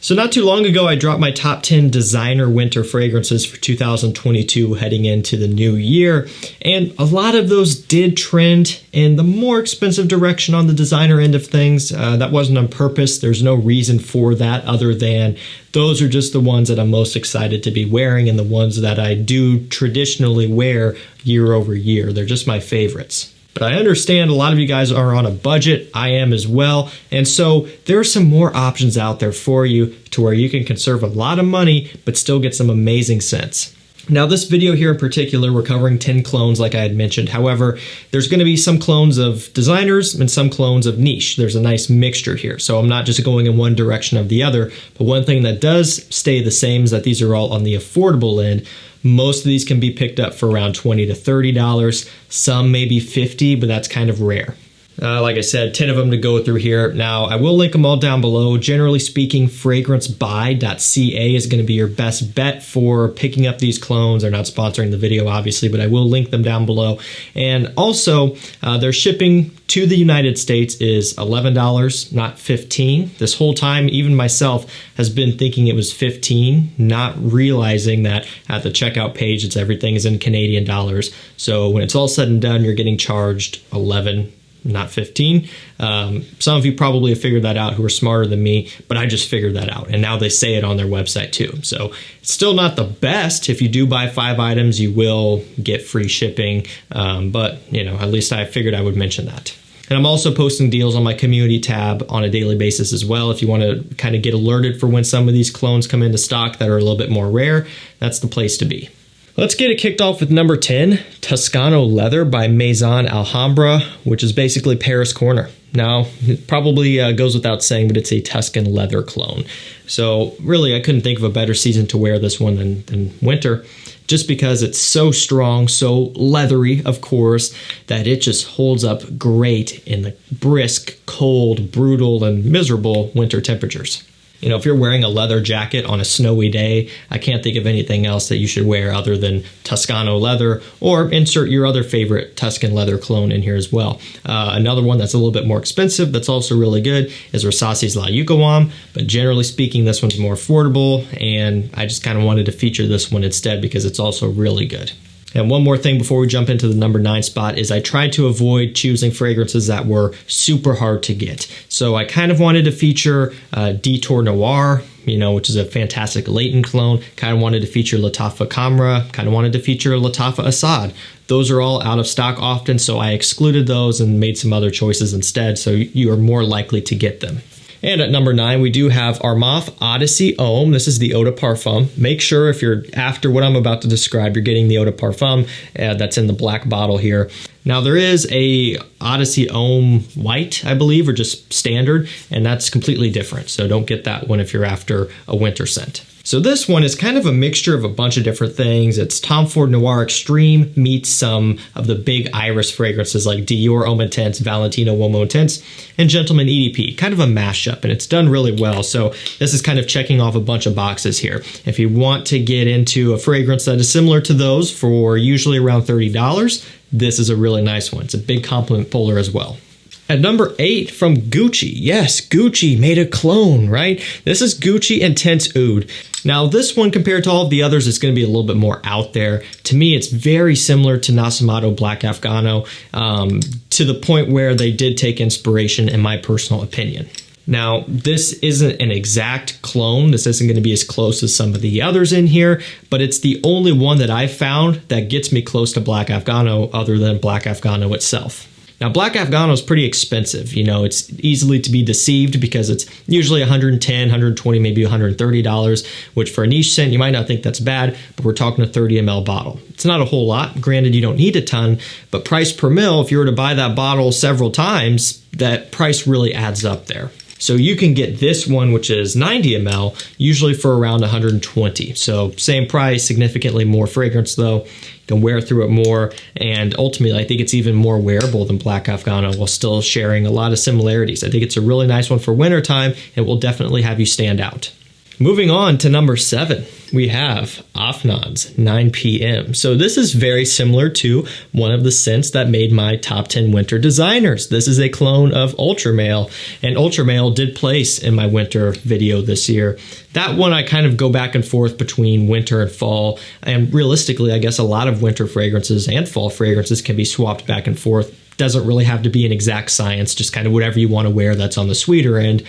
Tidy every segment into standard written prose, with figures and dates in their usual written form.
So not too long ago, I dropped my top 10 designer winter fragrances for 2022 heading into the new year. And a lot of those did trend in the more expensive direction on the designer end of things. That wasn't on purpose. There's no reason for that other than those are just the ones that I'm most excited to be wearing and the ones that I do traditionally wear year over year. They're just my favorites. But I understand a lot of you guys are on a budget. I am as well. And so there are some more options out there for you to where you can conserve a lot of money, but still get some amazing scents. Now this video here in particular, we're covering 10 clones like I had mentioned. However, there's going to be some clones of designers and some clones of niche. There's a nice mixture here. So I'm not just going in one direction or the other. But one thing that does stay the same is that these are all on the affordable end. Most of these can be picked up for around $20 to $30. Some maybe $50, but that's kind of rare. Like I said, 10 of them to go through here. Now, I will link them all down below. Generally speaking, FRAGRANCEBUY.CA is going to be your best bet for picking up these clones. They're not sponsoring the video, obviously, but I will link them down below. And also, their shipping to the United States is $11, not $15. This whole time, even myself has been thinking it was $15, not realizing that at the checkout page, everything is in Canadian dollars. So when it's all said and done, you're getting charged $11. Not 15. Some of you probably have figured that out who are smarter than me, but I just figured that out. And now they say it on their website too. So it's still not the best. If you do buy 5 items, you will get free shipping. But you know, at least I figured I would mention that. And I'm also posting deals on my community tab on a daily basis as well. If you want to kind of get alerted for when some of these clones come into stock that are a little bit more rare, that's the place to be. Let's get it kicked off with number 10, TOSCANO Leather by Maison Alhambra, which is basically Paris Corner. Now, it probably goes without saying, but it's a Tuscan leather clone. So really, I couldn't think of a better season to wear this one than winter, just because it's so strong, so leathery, of course, that it just holds up great in the brisk, cold, brutal, and miserable winter temperatures. You know, if you're wearing a leather jacket on a snowy day, I can't think of anything else that you should wear other than Toscano leather, or insert your other favorite Tuscan leather clone in here as well. Another one that's a little bit more expensive that's also really good is Rossasi's La Yucawam, but generally speaking, this one's more affordable, and I just kind of wanted to feature this one instead because it's also really good. And one more thing before we jump into the number 9 spot is I tried to avoid choosing fragrances that were super hard to get. So I kind of wanted to feature Detour Noir, you know, which is a fantastic Leighton clone. Kind of wanted to feature Lattafa Camra. Kind of wanted to feature Lattafa Assad. Those are all out of stock often, so I excluded those and made some other choices instead, so you are more likely to get them. And at number 9, we do have ARMAF ODYSSEY Homme. This is the Eau de Parfum. Make sure if you're after what I'm about to describe, you're getting the Eau de Parfum that's in the black bottle here. Now there is a ODYSSEY Homme White, I believe, or just standard, and that's completely different. So don't get that one if you're after a winter scent. So this one is kind of a mixture of a bunch of different things. It's Tom Ford Noir Extreme meets some of the big iris fragrances like Dior Homme Intense, Valentino Uomo Intense, and Gentleman EDP. Kind of a mashup, and it's done really well. So this is kind of checking off a bunch of boxes here. If you want to get into a fragrance that is similar to those for usually around $30, this is a really nice one. It's a big compliment puller as well. At number 8 from Gucci. Yes, Gucci made a clone, right? This is Gucci Intense Oud. Now this one compared to all of the others is going to be a little bit more out there. To me, it's very similar to Nascimato Black Afgano to the point where they did take inspiration in my personal opinion. Now, this isn't an exact clone. This isn't going to be as close as some of the others in here, but it's the only one that I've found that gets me close to Black Afgano other than Black Afgano itself. Now, Black Afgano is pretty expensive. You know, it's easily to be deceived because it's usually $110, $120, maybe $130, which for a niche scent, you might not think that's bad, but we're talking a 30 ml bottle. It's not a whole lot. Granted, you don't need a ton, but price per mil, if you were to buy that bottle several times, that price really adds up there. So you can get this one, which is 90 ml, usually for around 120. So same price, significantly more fragrance though. You can wear through it more, and ultimately I think it's even more wearable than Black Afgano while still sharing a lot of similarities. I think it's a really nice one for wintertime. It will definitely have you stand out. Moving on to number 7, we have AFNAN's 9 p.m. So this is very similar to one of the scents that made my top 10 winter designers. This is a clone of Ultra Male, and Ultra Male did place in my winter video this year. That one I kind of go back and forth between winter and fall, and realistically I guess a lot of winter fragrances and fall fragrances can be swapped back and forth. Doesn't really have to be an exact science, just kind of whatever you want to wear that's on the sweeter end.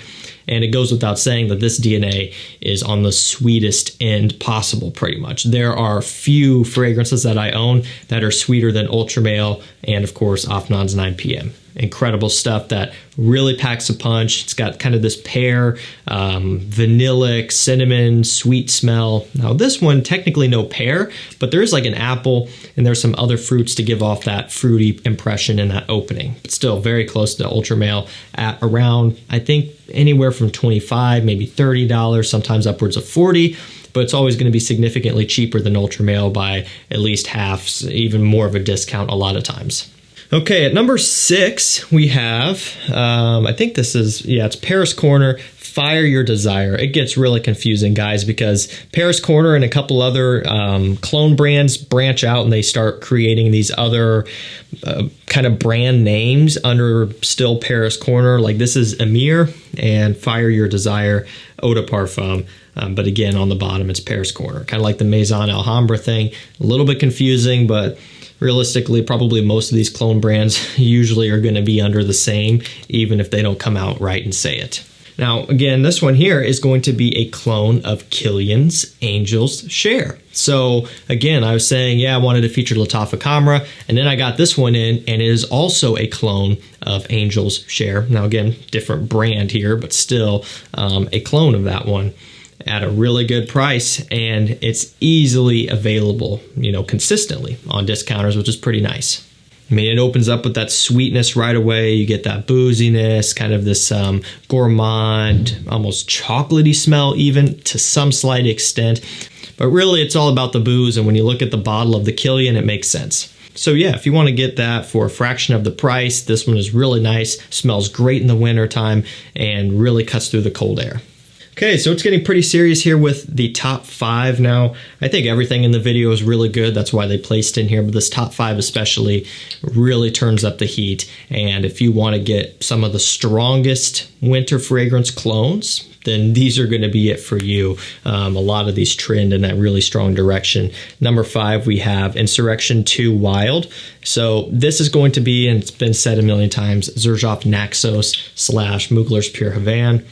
And it goes without saying that this DNA is on the sweetest end possible, pretty much. There are few fragrances that I own that are sweeter than Ultra Male and, of course, AFNAN's 9 p.m. Incredible stuff that really packs a punch. It's got kind of this pear, vanillic, cinnamon, sweet smell. Now this one, technically no pear, but there is like an apple and there's some other fruits to give off that fruity impression in that opening. But still very close to Ultra Male at around, I think, anywhere from $25, maybe $30, sometimes upwards of $40. But it's always going to be significantly cheaper than Ultra Male by at least half, even more of a discount a lot of times. Okay, at number 6, we have, I think this is, it's Paris Corner, Fire Your Desire. It gets really confusing, guys, because Paris Corner and a couple other clone brands branch out and they start creating these other kind of brand names under still Paris Corner. Like this is EMIR and Fire Your Desire Eau de Parfum. But again, on the bottom, it's Paris Corner. Kind of like the Maison Alhambra thing. A little bit confusing, but realistically, probably most of these clone brands usually are going to be under the same, even if they don't come out right and say it. Now, again, this one here is going to be a clone of Kilian's Angel's Share. So, again, I was saying, I wanted to feature Lattafa Camera, and then I got this one in, and it is also a clone of Angel's Share. Now, again, different brand here, but still a clone of that one at a really good price, and it's easily available, consistently on discounters, which is pretty nice. I mean, it opens up with that sweetness right away. You get that booziness, kind of this gourmand, almost chocolatey smell even to some slight extent. But really, it's all about the booze, and when you look at the bottle of the Kilian, it makes sense. So if you want to get that for a fraction of the price, this one is really nice, smells great in the winter time, and really cuts through the cold air. Okay, so it's getting pretty serious here with the top 5 now. I think everything in the video is really good. That's why they placed in here, but this top 5 especially really turns up the heat. And if you want to get some of the strongest winter fragrance clones, then these are going to be it for you. A lot of these trend in that really strong direction. Number 5, we have Insurrection 2 Wild. So this is going to be, and it's been said a million times, Xerjoff Naxos / Mugler's Pure Havane.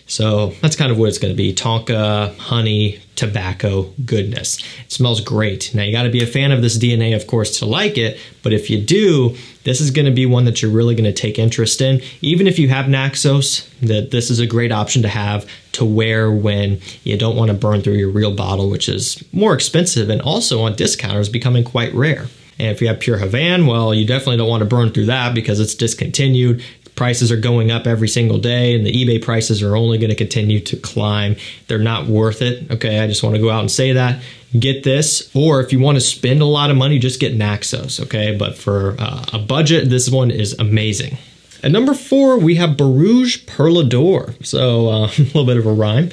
So that's kind of what it's going to be. Tonka, honey, tobacco, goodness. It smells great. Now you got to be a fan of this DNA, of course, to like it. But if you do, this is going to be one that you're really going to take interest in. Even if you have Naxos, this is a great option to have to wear when you don't want to burn through your real bottle, which is more expensive and also on discounters becoming quite rare. And if you have Pure Havane, well, you definitely don't want to burn through that because it's discontinued. Prices are going up every single day, and the eBay prices are only going to continue to climb. They're not worth it. Okay, I just want to go out and say that. Get this, or if you want to spend a lot of money, just get Naxos, okay? But for a budget, this one is amazing. At number 4, we have BOROUJ PERLADOR. So a little bit of a rhyme.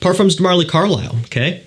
Parfums de Marly Carlisle, okay?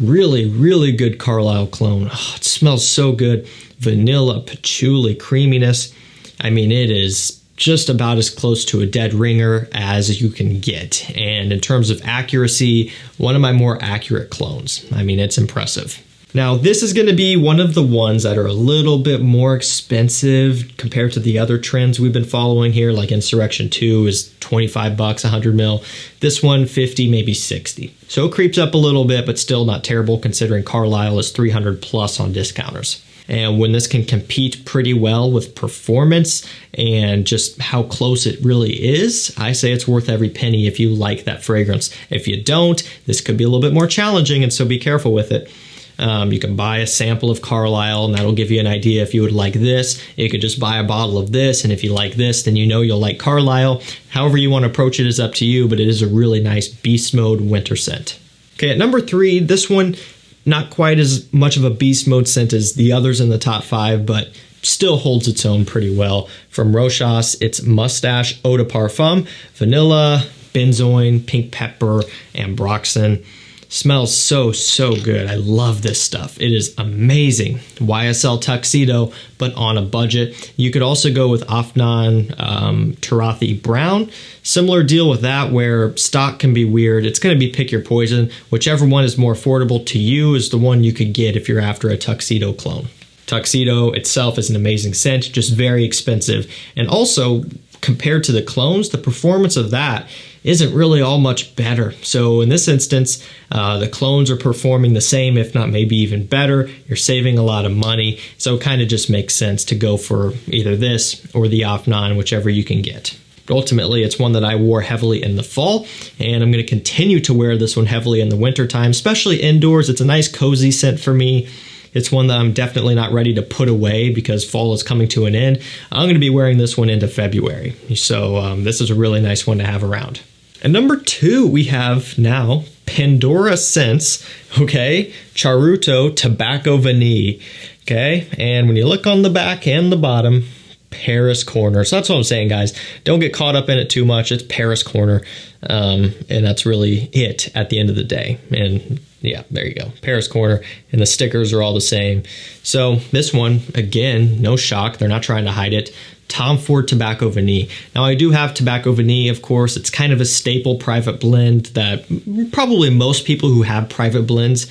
Really, really good Carlisle clone. Oh, it smells so good. Vanilla, patchouli, creaminess. I mean, it is just about as close to a dead ringer as you can get. And in terms of accuracy, one of my more accurate clones. I mean, it's impressive. Now, this is going to be one of the ones that are a little bit more expensive compared to the other trends we've been following here, like Insurrection 2 is $25, 100 mil. This one, 50, maybe 60. So it creeps up a little bit, but still not terrible considering Carlisle is 300 plus on discounters. And when this can compete pretty well with performance and just how close it really is, I say it's worth every penny if you like that fragrance. If you don't, this could be a little bit more challenging, and so be careful with it. You can buy a sample of Carlisle, and that'll give you an idea if you would like this. You could just buy a bottle of this, and if you like this, then you know you'll like Carlisle. However you want to approach it is up to you, but it is a really nice beast mode winter scent. Okay, at number 3, this one, not quite as much of a beast mode scent as the others in the top 5, but still holds its own pretty well. From ROCHAS, it's Moustache Eau de Parfum, vanilla, benzoin, pink pepper, ambroxan. Smells so good. I love this stuff. It is amazing. YSL Tuxedo, but on a budget. You could also go with AFNAN Tarathi Brown. Similar deal with that, where stock can be weird. It's going to be pick your poison. Whichever one is more affordable to you is the one you could get if you're after a tuxedo clone. Tuxedo itself is an amazing scent, just very expensive. And also, compared to the clones, the performance of that isn't really all much better. So in this instance, the clones are performing the same, if not maybe even better. You're saving a lot of money. So it kind of just makes sense to go for either this or the AFNAN, whichever you can get. But ultimately, it's one that I wore heavily in the fall, and I'm going to continue to wear this one heavily in the winter time, especially indoors. It's a nice cozy scent for me. It's one that I'm definitely not ready to put away because fall is coming to an end. I'm going to be wearing this one into February. So this is a really nice one to have around. And number 2, we have now Pandora Scents, okay? Charuto Tobacco Vanille, okay? And when you look on the back and the bottom, Paris Corner. So that's what I'm saying, guys. Don't get caught up in it too much. It's Paris Corner, and that's really it at the end of the day. And yeah, there you go. Paris Corner, and the stickers are all the same. So this one, again, no shock. They're not trying to hide it. Tom Ford Tobacco Vanille. Now, I do have Tobacco Vanille, of course. It's kind of a staple private blend that probably most people who have private blends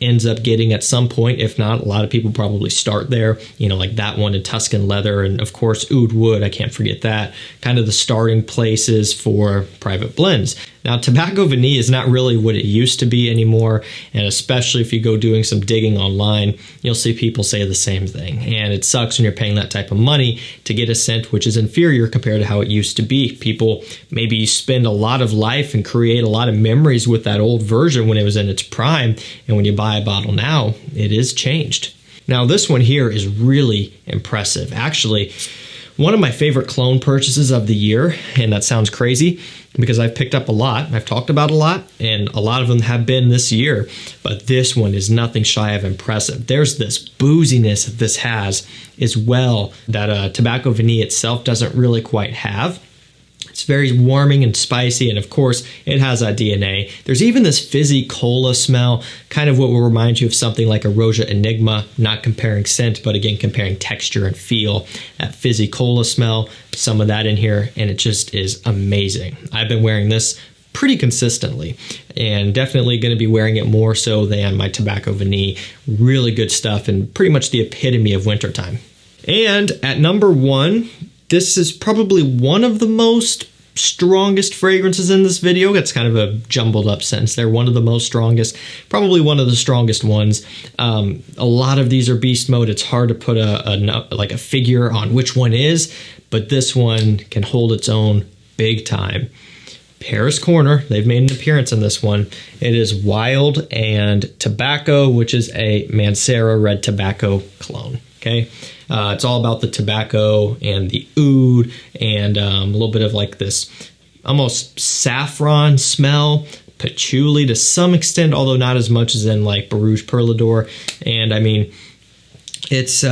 ends up getting at some point. If not, a lot of people probably start there, you know, like that one in Tuscan Leather, and of course Oud Wood, I can't forget that. Kind of the starting places for private blends. Now, Tobacco Vanille is not really what it used to be anymore, and especially if you go doing some digging online, you'll see people say the same thing. And it sucks when you're paying that type of money to get a scent which is inferior compared to how it used to be. People maybe spend a lot of life and create a lot of memories with that old version when it was in its prime, and when you buy a bottle now, it is changed. Now, this one here is really impressive. Actually, one of my favorite clone purchases of the year, and that sounds crazy because I've picked up a lot, I've talked about a lot, and a lot of them have been this year, but this one is nothing shy of impressive. There's this booziness that this has as well that Tobacco Vanille itself doesn't really quite have. It's very warming and spicy, and of course, it has that DNA. There's even this fizzy cola smell, kind of what will remind you of something like a ROCHAS Enigma, not comparing scent, but again, comparing texture and feel. That fizzy cola smell, some of that in here, and it just is amazing. I've been wearing this pretty consistently, and definitely going to be wearing it more so than my Tobacco Vanille. Really good stuff, and pretty much the epitome of wintertime. And at number 1, this is probably one of the most strongest fragrances in this video. That's kind of a jumbled up sentence there. One of the most strongest, probably one of the strongest ones. A lot of these are beast mode. It's hard to put a figure on which one is, but this one can hold its own big time. Paris Corner, they've made an appearance in this one. It is Wild and Tobacco, which is a Mancera Red Tobacco clone. Okay, it's all about the tobacco and the oud and a little bit of like this almost saffron smell, patchouli to some extent, although not as much as in like BOROUJ PERLADOR. And I mean, it's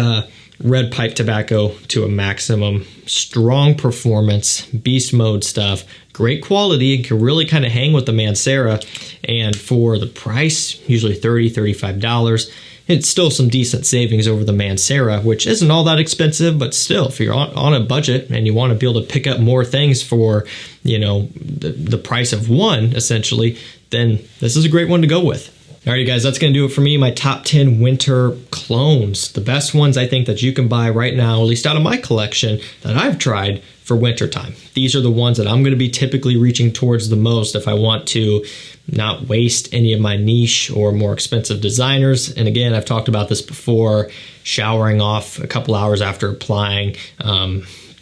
red pipe tobacco to a maximum. Strong performance, beast mode stuff, great quality, and can really kind of hang with the Mancera. And for the price, usually $30, $35, it's still some decent savings over the Mancera, which isn't all that expensive, but still, if you're on a budget and you want to be able to pick up more things for, you know, the price of one, essentially, then this is a great one to go with. Alright guys, that's going to do it for me, my top 10 winter clones. The best ones I think that you can buy right now, at least out of my collection, that I've tried for wintertime. These are the ones that I'm going to be typically reaching towards the most if I want to not waste any of my niche or more expensive designers. And again, I've talked about this before, showering off a couple hours after applying,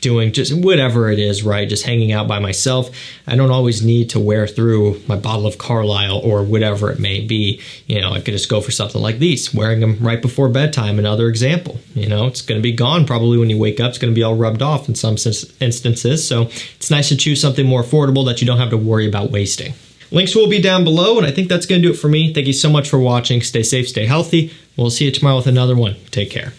doing just whatever it is, right? Just hanging out by myself. I don't always need to wear through my bottle of Carlisle or whatever it may be. You know, I could just go for something like these, wearing them right before bedtime. Another example, you know, it's going to be gone probably when you wake up. It's going to be all rubbed off in some instances. So it's nice to choose something more affordable that you don't have to worry about wasting. Links will be down below, and I think that's going to do it for me. Thank you so much for watching. Stay safe, stay healthy. We'll see you tomorrow with another one. Take care.